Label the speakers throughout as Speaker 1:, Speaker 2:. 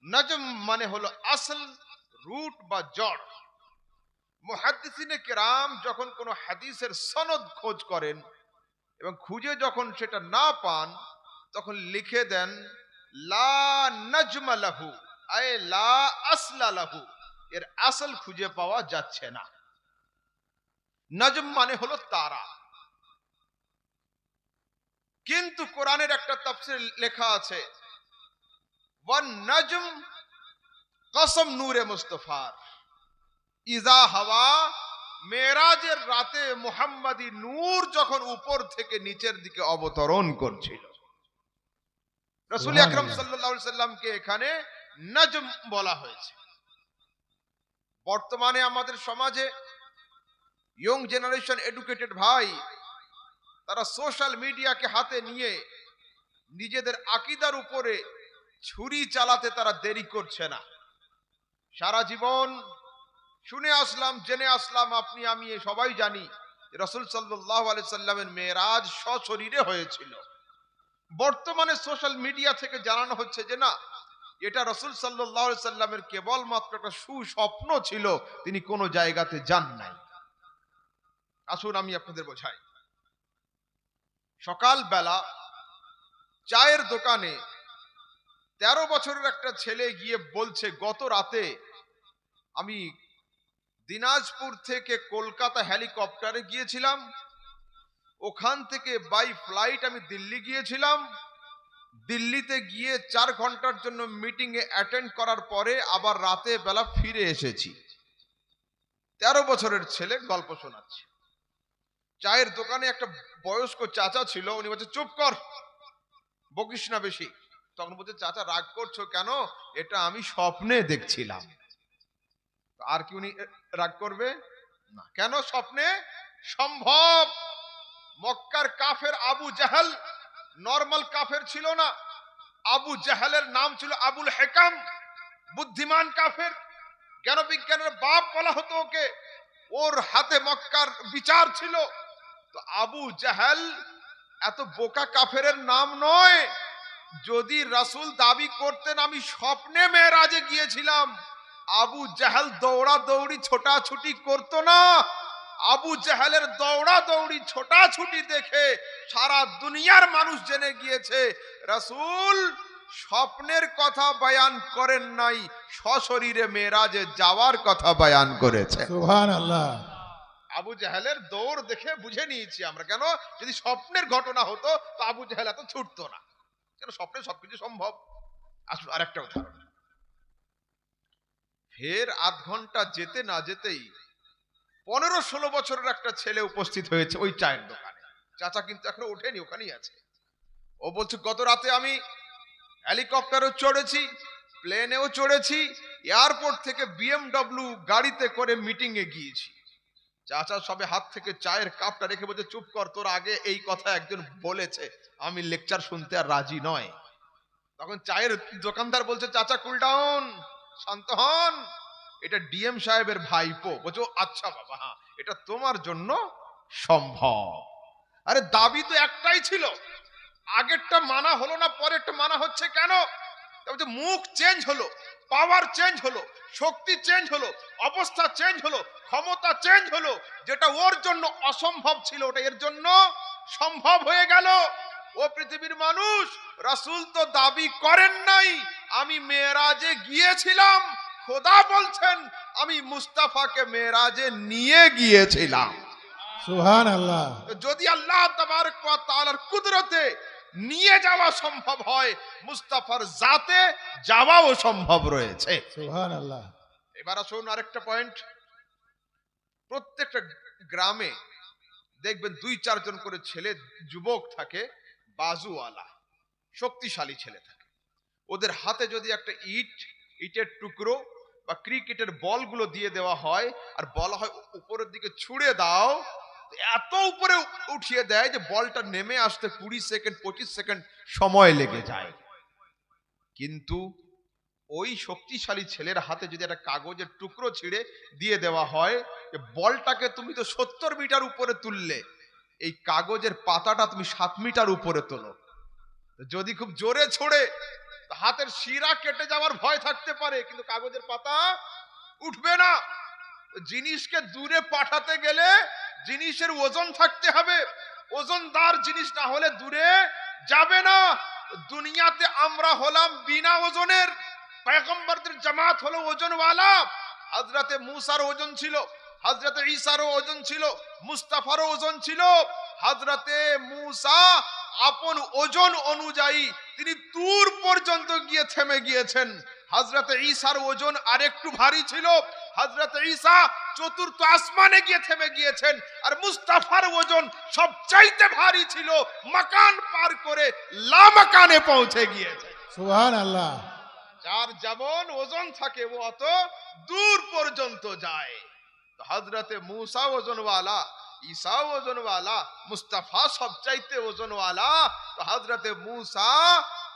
Speaker 1: নজম মানে হলো আসল, রুট বা জড়। মুহাদ্দিসিনে কেরাম যখন কোনো হাদিসের সনদ খোঁজ করেন এবং খুঁজে যখন সেটা না পান, তখন লিখে দেন লা নজমা লাহু, আয় লা আসলা লাহু, এর আসল খুঁজে পাওয়া যাচ্ছে না। নজম মানে হলো তারা। কিন্তু কোরআনের একটা তাফসীর লেখা আছে ওয়ান নজম কসম নূরে মুস্তফার, ইজা হাওয়া, মেরাজের রাতে মুহাম্মাদি নূর যখন উপর থেকে নিচের দিকে অবতরণ করছিল, রাসূল আকরাম
Speaker 2: সুবহানাল্লাহ।
Speaker 1: সাল্লাল্লাহু আলাইহি সাল্লামকে এখানে নজম বলা হয়েছে। বর্তমানে আমাদের সমাজে ইয়ং জেনারেশন এডুকেটেড ভাই, তারা সোশ্যাল মিডিয়াকে হাতে নিয়ে নিজেদের আকীদার উপরে ছুরি চালাতে তারা দেরি করছে না। সারা জীবন শুনে আসলাম, জেনে আসলাম, আপনি আমি সবাই জানি রাসূল সাল্লাল্লাহু আলাইহি সাল্লামের মেরাজ সশরীরে হয়েছিল। বর্তমানে সোশ্যাল মিডিয়া থেকে জানানো হচ্ছে যে না, এটা রাসূল সাল্লাল্লাহু আলাইহি সাল্লামের কেবলমাত্র একটা সুস্বপ্ন ছিল, তিনি কোনো জায়গাতে যান নাই। আসুন আমি আপনাদের বোঝাই। সকালবেলা চায়ের দোকানে 13 বছরের একটা ছেলে গিয়ে বলছে, গত রাতে আমি দিনাজপুর থেকে কলকাতা হেলিকপ্টারে গিয়েছিলাম, ওখান থেকে বাই ফ্লাইট আমি দিল্লি গিয়েছিলাম, দিল্লিতে গিয়ে 4 ঘন্টার জন্য মিটিং এ অ্যাটেন্ড করার পরে আবার রাতে বেলা ফিরে এসেছি। 13 বছরের ছেলে গল্প শোনাচ্ছে। চায়ের দোকানে একটা বয়স্ক চাচা ছিল, উনি বলছে চুপ কর, বকিস না বেশি। তখন বলছে চাচা রাগ করছো কেন, এটা আমি স্বপ্নে দেখছিলাম। আর কি উনি রাগ করবে না? কেন স্বপ্নে সম্ভব? মক্কার কাফের আবু জাহাল নরমাল কাফের ছিল না। আবু জাহালের নাম ছিল আবুল হেকাম, বুদ্ধিমান কাফের, জ্ঞান বিজ্ঞানের বাপ বলা হতো ওকে। ওর হাতে মক্কার বিচার ছিল। তো আবু জাহাল এত বোকা কাফেরের নাম নয়। যদি রাসূল দাবি করতেন আমি স্বপ্নে মেরাজে গিয়েছিলাম, আবু জাহাল দৌড়া দৌড়ি ছোটাছুটি করতো না। আবু জাহালের দৌড়া দৌড়ি ছোটাছুটি দেখে সারা দুনিয়ার মানুষ জেনে গিয়েছে রাসূল স্বপ্নের কথা বয়ান করেন নাই, সশরীরে মেরাজে যাওয়ার কথা বয়ান করেছে।
Speaker 2: সুবহানাল্লাহ।
Speaker 1: আবু জাহেলের দৌড় দেখে বুঝে নিয়েছি আমরা, কেন যদি স্বপ্নের ঘটনা হতো তো আবু জাহেল এত ছুটতো না, কেন স্বপ্নে সবকিছু সম্ভব। আসুন আরেকটা উদাহরণ। ফের আধ ঘন্টা যেতে না যেতেই 15-16 বছরের একটা ছেলে উপস্থিত হয়েছে ওই চায়ের দোকানে। চাচা কিন্তু এখনো ওঠেনি, ওখানেই আছে। ও বলছে গত রাতে আমি হেলিকপ্টারও চড়েছি, প্লেনেও চড়েছি, এয়ারপোর্ট থেকে বিএমডব্লিউ গাড়িতে করে মিটিং এ গিয়েছি। চাচা সবে হাত থেকে চায়ের কাপটা রেখে বলছে চুপ কর, তোর আগে এই কথা একজন বলেছে, আমি লেকচার শুনতে আর রাজি নয়। তখন চায়ের দোকানদার বলছে চাচা কুল ডাউন, শান্ত হন, এটা ডিএম সাহেবের ভাইপো। বলছো আচ্ছা বাবা, হ্যাঁ এটা তোমার জন্য সম্ভব। আরে দাবি তো একটাই ছিল, আগেরটা মানা হলো না, পরেরটা মানা হচ্ছে কেন? বলছে মুখ চেঞ্জ হলো, পাওয়ার চেঞ্জ হলো, শক্তি চেঞ্জ হলো, অবস্থা চেঞ্জ হলো, ক্ষমতা চেঞ্জ হলো। যেটা ওর জন্য অসম্ভব ছিল ওটা এর জন্য সম্ভব হয়ে গেল। ও পৃথিবীর মানুষ, রাসূল তো দাবি করেন নাই আমি মেরাজে গিয়েছিলাম, খোদা বলছেন আমি মুস্তাফাকে মেরাজে নিয়ে গিয়েছিলাম।
Speaker 2: সুবহানাল্লাহ।
Speaker 1: যদি আল্লাহ তাবারক ওয়া তাআলার কুদরতে নিয়ে যাওয়া সম্ভব হয়, মুস্তাফার জাতে যাওয়াও সম্ভব রয়েছে।
Speaker 2: সুবহানাল্লাহ।
Speaker 1: এবার আসুন আরেকটা পয়েন্ট। প্রত্যেকটা গ্রামে দেখবেন 2-4 জন করে ছেলে যুবক থাকে, বাজুওয়ালা, শক্তিশালী ছেলে থাকে। ওদের হাতে যদি একটা ইটের টুকরো বা ক্রিকেটের বলগুলো দিয়ে দেওয়া হয় আর বলা হয় উপরের দিকে ছুঁড়ে দাও, এত উপরে উঠিয়ে দেয় যে বলটা নেমে আসতে 20 সেকেন্ড 25 সেকেন্ড সময় লেগে যায়। কিন্তু ওই শক্তিশালী ছেলের হাতে যদি একটা কাগজের টুকরো ছিঁড়ে দিয়ে দেওয়া হয়, যে বলটাকে তুমি তো 70 মিটার উপরে তুললে, এই কাগজের পাতাটা তুমি 7 মিটার উপরে তোলো, যদি খুব জোরে ছোড়ে হাতের শিরা কেটে যাওয়ার ভয় থাকতে পারে, কিন্তু কাগজের পাতা উঠবে না। জিনিসকে দূরে পাঠাতে গেলে জিনিসের ওজন থাকতে হবে, ওজনদার জিনিস না হলে দূরে যাবে না। দুনিয়াতে আমরা হলাম বিনা ওজনের, পয়গম্বরদের জামাত হলো ওজনওয়ালা। হযরতে মূসার ওজন ছিল, হযরতে ঈসারও ওজন ছিল, মুস্তাফারও ওজন ছিল। হযরতে মূসা আপন ওজন অনুযায়ী তিনি দূর পর্যন্ত গিয়ে থেমে গিয়েছেন। হযরতে ঈসার ওজন আরেকটু ভারী ছিল, হযরতে ঈসা চতুর্থ আসমানে গিয়ে থেমে গিয়েছেন। আর মুস্তাফার ওজন সবচাইতে ভারী ছিল, মাকান পার করে লামাকানে পৌঁছে গিয়েছে।
Speaker 2: সুবহানাল্লাহ।
Speaker 1: যার যেমন ওজন থাকে ও অত দূর পর্যন্ত যায়। তো হযরতে মূসা ওজনওয়ালা, ঈসা ওজনওয়ালা, মুস্তাফা সবচাইতে ওজনওয়ালা। তো হযরতে মূসা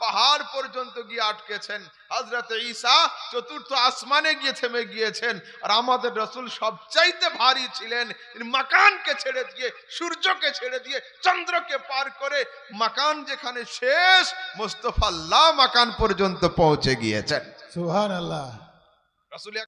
Speaker 1: পাহাড় পর্যন্ত গিয়ে আটকেছেন, হযরতে ঈসা চতুর্থ আসমানে গিয়ে থেমে গিয়েছেন। আর আমাদের রাসূল সবচাইতে ভারী ছিলেন, তিনি মাকানকে ছেড়ে দিয়ে, সূর্যকে ছেড়ে দিয়ে, চন্দ্রকে পার করে মাকান যেখানে শেষ, মুস্তাফা লা মাকান পর্যন্ত পৌঁছে গিয়েছেন।
Speaker 2: সুবহানাল্লাহ।
Speaker 1: রাসূল